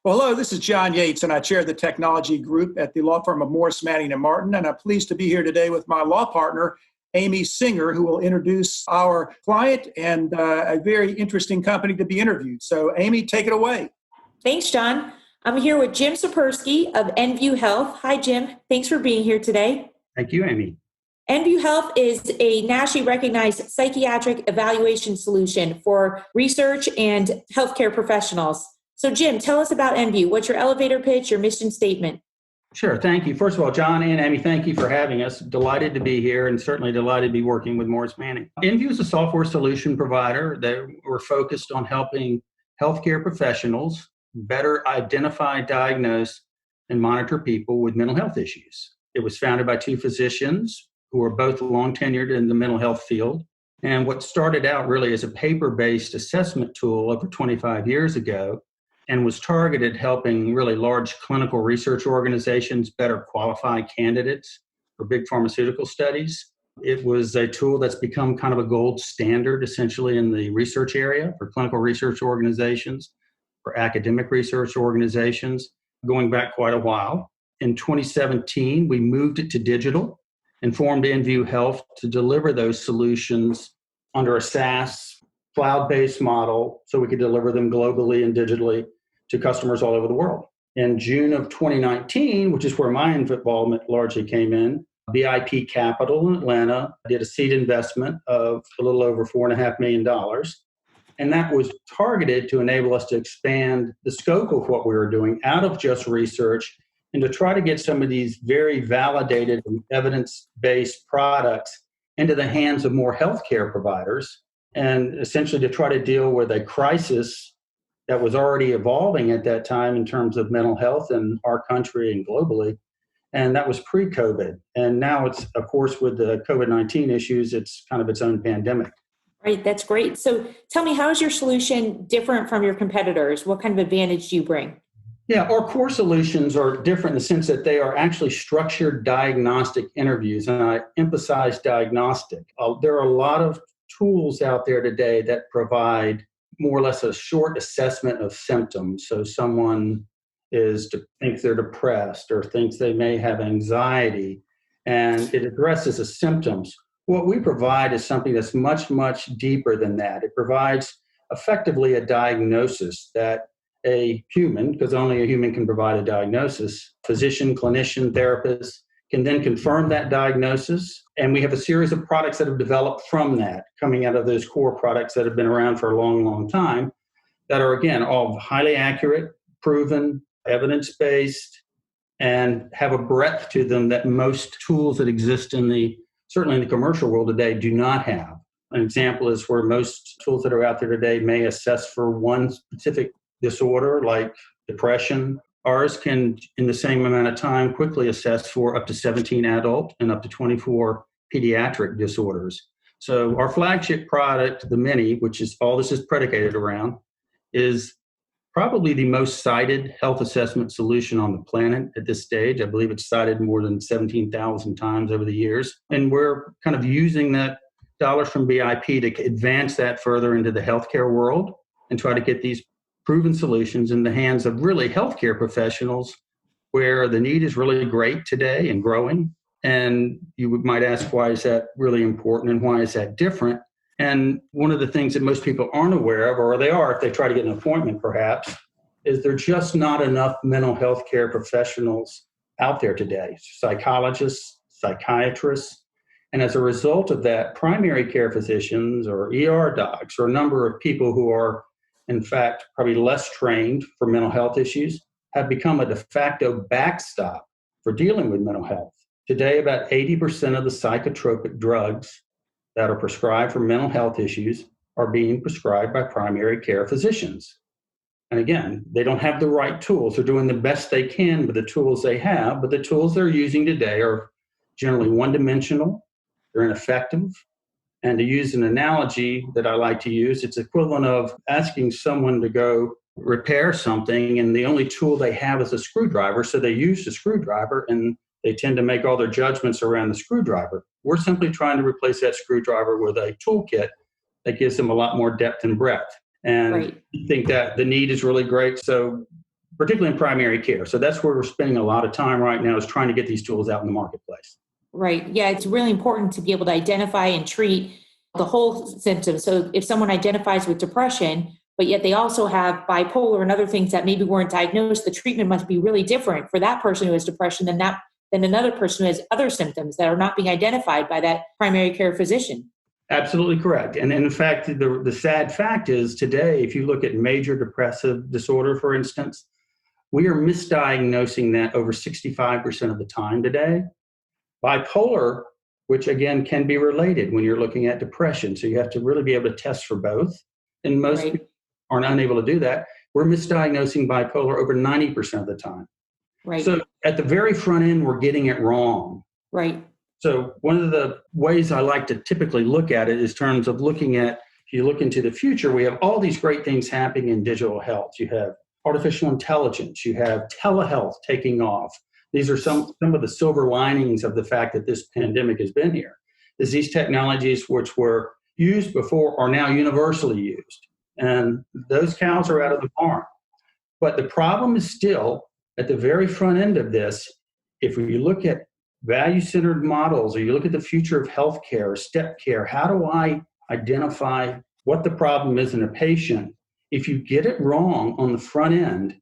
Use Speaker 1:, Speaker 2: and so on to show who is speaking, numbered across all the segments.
Speaker 1: Well, hello, this is John Yates, and I chair the technology group at the law firm of M.I.N.I, and I'm pleased to be here today with my law partner, Amie Singer, who will introduce our client and a very interesting company to be interviewed. So, Amie, take it away.
Speaker 2: Thanks, John. I'm here with Jim Szyperski of nView Health. Hi, Jim. Thanks for being here today.
Speaker 3: Thank you, Amie.
Speaker 2: nView Health is a nationally recognized psychiatric evaluation solution for research and healthcare professionals. So, Jim, tell us about nView. What's your elevator pitch, your mission statement?
Speaker 3: Sure. Thank you. First of all, John and Amie, thank you for having us. Delighted to be here and certainly delighted to be working with M.I.N.I. nView is a software solution provider that we're focused on helping healthcare professionals better identify, diagnose, and monitor people with mental health issues. It was founded by two physicians who are both long tenured in the mental health field. And what started out really as a paper-based assessment tool over 25 years ago and was targeted helping really large clinical research organizations better qualify candidates for big pharmaceutical studies. It was a tool that's become kind of a gold standard essentially in the research area for clinical research organizations, for academic research organizations, going back quite a while. In 2017, we moved it to digital and formed nView Health to deliver those solutions under a SaaS cloud-based model so we could deliver them globally and digitally to customers all over the world. In June of 2019, which is where my involvement largely came in, BIP Capital in Atlanta did a seed investment of a little over $4.5 million. And that was targeted to enable us to expand the scope of what we were doing out of just research and to try to get some of these very validated and evidence-based products into the hands of more healthcare providers and essentially to try to deal with a crisis that was already evolving at that time in terms of mental health in our country and globally. And that was pre-COVID. And now it's, of course, with the COVID-19 issues, it's kind of its own pandemic.
Speaker 2: Right, that's great. So tell me, how is your solution different from your competitors? What kind of advantage do you bring?
Speaker 3: Yeah, our core solutions are different in the sense that they are actually structured diagnostic interviews. And I emphasize diagnostic. There are a lot of tools out there today that provide more or less a short assessment of symptoms. So someone thinks they're depressed or thinks they may have anxiety, and it addresses the symptoms. What we provide is something that's much, much deeper than that. It provides effectively a diagnosis that a human, because only a human can provide a diagnosis, physician, clinician, therapist, can then confirm that diagnosis. And we have a series of products that have developed from that, coming out of those core products that have been around for a long, long time, that are, again, all highly accurate, proven, evidence-based, and have a breadth to them that most tools that exist certainly in the commercial world today do not have. An example is where most tools that are out there today may assess for one specific disorder like depression. Ours can, in the same amount of time, quickly assess for up to 17 adult and up to 24 pediatric disorders. So our flagship product, the M.I.N.I, which is all this is predicated around, is probably the most cited health assessment solution on the planet at this stage. I believe it's cited more than 17,000 times over the years. And we're kind of using that dollars from BIP to advance that further into the healthcare world and try to get these proven solutions in the hands of really healthcare professionals where the need is really great today and growing. And you might ask, why is that really important and why is that different? And one of the things that most people aren't aware of, or they are if they try to get an appointment perhaps, is there just not enough mental health care professionals out there today, psychologists, psychiatrists. And as a result of that, primary care physicians or ER docs or a number of people who are, in fact, probably less trained for mental health issues, have become a de facto backstop for dealing with mental health. Today, about 80% of the psychotropic drugs that are prescribed for mental health issues are being prescribed by primary care physicians. And again, they don't have the right tools. They're doing the best they can with the tools they have, but the tools they're using today are generally one-dimensional, they're ineffective. And to use an analogy that I like to use, it's equivalent of asking someone to go repair something and the only tool they have is a screwdriver, so they use the screwdriver and they tend to make all their judgments around the screwdriver. We're simply trying to replace that screwdriver with a toolkit that gives them a lot more depth and breadth. And I think that the need is really great. So particularly in primary care. So that's where we're spending a lot of time right now, is trying to get these tools out in the marketplace.
Speaker 2: Right. Yeah, it's really important to be able to identify and treat the whole symptom. So if someone identifies with depression, but yet they also have bipolar and other things that maybe weren't diagnosed, the treatment must be really different for that person who has depression than another person who has other symptoms that are not being identified by that primary care physician.
Speaker 3: Absolutely correct. And in fact, the sad fact is today, if you look at major depressive disorder, for instance, we are misdiagnosing that over 65% of the time today. Bipolar, which again can be related when you're looking at depression. So you have to really be able to test for both. And most people are unable to do that. We're misdiagnosing bipolar over 90% of the time.
Speaker 2: Right.
Speaker 3: So at the very front end, we're getting it wrong.
Speaker 2: Right.
Speaker 3: So one of the ways I like to typically look at it is terms of looking at, if you look into the future, we have all these great things happening in digital health. You have artificial intelligence, you have telehealth taking off. These are some of the silver linings of the fact that this pandemic has been here, is these technologies which were used before are now universally used. And those cows are out of the barn. But the problem is still at the very front end of this. If you look at value-centered models, or you look at the future of healthcare or step care, how do I identify what the problem is in a patient? If you get it wrong on the front end,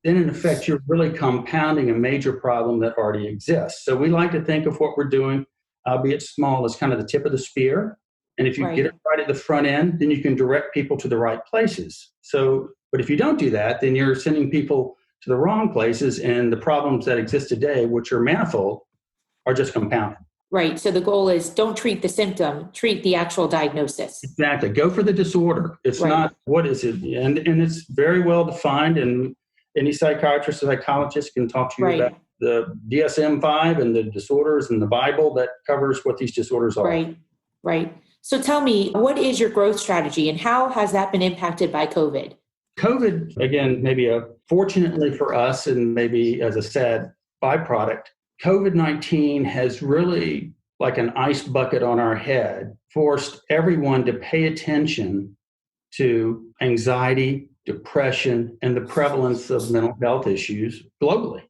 Speaker 3: then in effect, you're really compounding a major problem that already exists. So we like to think of what we're doing, albeit small, as kind of the tip of the spear. And if you get it right at the front end, then you can direct people to the right places. So, but if you don't do that, then you're sending people to the wrong places, and the problems that exist today, which are manifold, are just compounded.
Speaker 2: Right. So the goal is don't treat the symptom, treat the actual diagnosis.
Speaker 3: Exactly. Go for the disorder. It's not what is it. And it's very well defined, and any psychiatrist or psychologist can talk to you about the DSM-5 and the disorders and the Bible that covers what these disorders are.
Speaker 2: Right. Right. So tell me, what is your growth strategy and how has that been impacted by COVID?
Speaker 3: COVID, again, maybe fortunately for us, and maybe as a sad byproduct, COVID-19 has really, like an ice bucket on our head, forced everyone to pay attention to anxiety, depression, and the prevalence of mental health issues globally.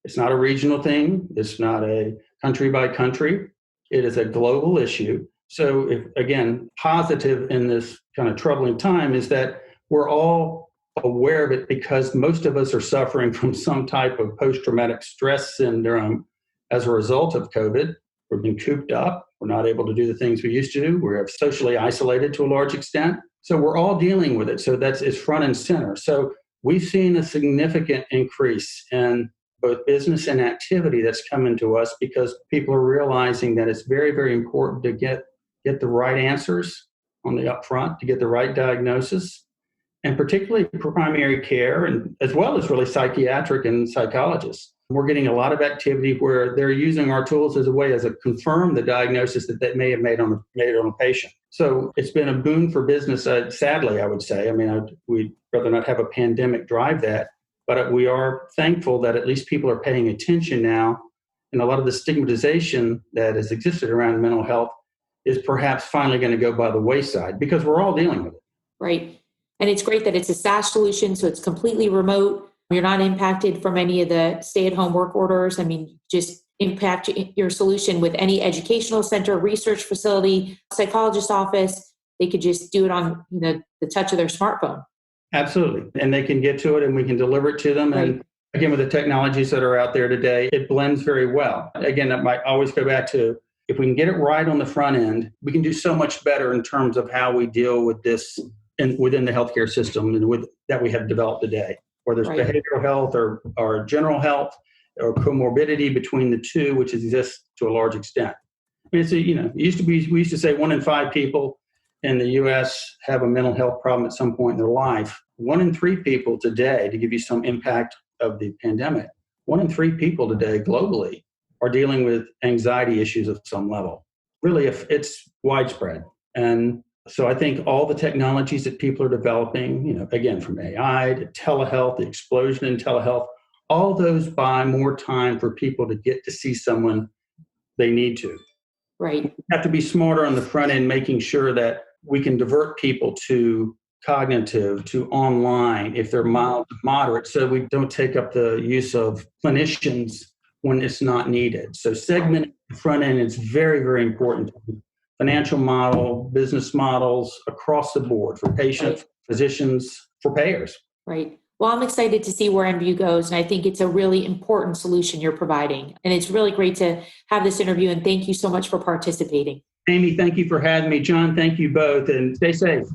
Speaker 3: It's not a regional thing. It's not a country by country. It is a global issue. So, again, positive in this kind of troubling time is that we're all aware of it, because most of us are suffering from some type of post-traumatic stress syndrome as a result of COVID. We've been cooped up. We're not able to do the things we used to do. We're socially isolated to a large extent. So we're all dealing with it. So it's front and center. So we've seen a significant increase in both business and activity that's coming to us, because people are realizing that it's very, very important to get the right answers on the upfront, to get the right diagnosis, and particularly for primary care, and as well as really psychiatric and psychologists. We're getting a lot of activity where they're using our tools as a way to confirm the diagnosis that they may have made on a patient. So it's been a boon for business, sadly, I would say. I mean, we'd rather not have a pandemic drive that, but we are thankful that at least people are paying attention now, and a lot of the stigmatization that has existed around mental health is perhaps finally going to go by the wayside, because we're all dealing with it.
Speaker 2: Right. And it's great that it's a SaaS solution, so it's completely remote. You're not impacted from any of the stay-at-home work orders. I mean, just impact your solution with any educational center, research facility, psychologist office. They could just do it on the touch of their smartphone.
Speaker 3: Absolutely. And they can get to it, and we can deliver it to them. Right. And again, with the technologies that are out there today, it blends very well. Again, that might always go back to, if we can get it right on the front end, we can do so much better in terms of how we deal with this within the healthcare system and that we have developed today, whether it's behavioral health or general health or comorbidity between the two, which exists to a large extent. I mean, we used to say 1 in 5 people in the U.S. have a mental health problem at some point in their life. 1 in 3 people today, to give you some impact of the pandemic, 1 in 3 people today globally are dealing with anxiety issues of some level. Really, if it's widespread. And so I think all the technologies that people are developing, again, from AI to telehealth, the explosion in telehealth, all those buy more time for people to get to see someone they need to.
Speaker 2: Right.
Speaker 3: We have to be smarter on the front end, making sure that we can divert people to cognitive to online if they're mild to moderate, so we don't take up the use of clinicians when it's not needed. So segmenting the front end is very, very important. Financial model, business models across the board for patients, physicians, for payers.
Speaker 2: Right. Well, I'm excited to see where nView goes, and I think it's a really important solution you're providing. And it's really great to have this interview, and thank you so much for participating.
Speaker 3: Amie, thank you for having me. John, thank you both, and stay safe.